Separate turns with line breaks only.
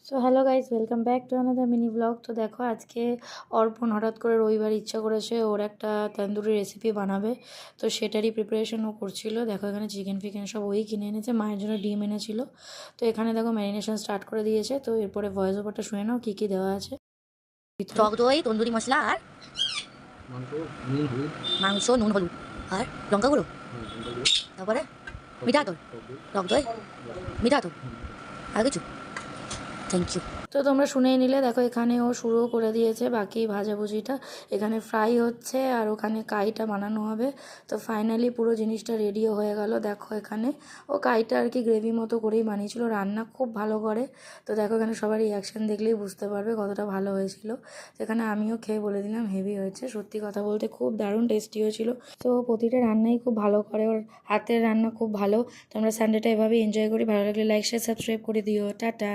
So hello guys, welcome back to another mini blog. তো দেখো, আজকে অর্পণ হঠাৎ করে রবিবার ইচ্ছা করেছে ওর একটা তন্দুরি রেসিপি বানাবে। তো সেটারই প্রিপারেশন ও করছিল। দেখো এখানে চিকেন ফিকেন সব ওই কিনে এনেছে, মায়ের জন্য ডিম এনেছিল। তো এখানে দেখো ম্যারিনেশন স্টার্ট করে দিয়েছে। তো এরপরে ভয়েস ওভারটা শুনে নাও কী কী দেওয়া আছে।
টক দই, তন্দুরি মশলা আর মাংস, নুন, হলুদ আর লঙ্কা গুঁড়ো, তারপরে মিঠা আতর, টক দই, মিঠা আতর, আর কিছু। Thank you.
তো তোমরা শুনেই নিলে। দেখো এখানে ও শুরুও করে দিয়েছে বাকি ভাজাভুজিটা। এখানে ফ্রাই হচ্ছে আর ওখানে কাইটা বানানো হবে। তো ফাইনালি পুরো জিনিসটা রেডিও হয়ে গেল। দেখো এখানে ও কাইটা আর কি গ্রেভি মতো করেই বানিয়েছিল, রান্না খুব ভালো করে। তো দেখো এখানে সবার রিয়াকশান দেখলেই বুঝতে পারবে কতটা ভালো হয়েছিল। তো এখানে আমিও খেয়ে বলে দিলাম হেভি হয়েছে। সত্যি কথা বলতে খুব দারুণ টেস্টি হয়েছিল। তো প্রতিটা রান্নাই খুব ভালো করে, ওর হাতের রান্না খুব ভালো। তো আমরা সানডেটা এভাবেই এনজয় করি। ভালো লাগলে লাইক শেয়ার সাবস্ক্রাইব করে দিও। টাটা।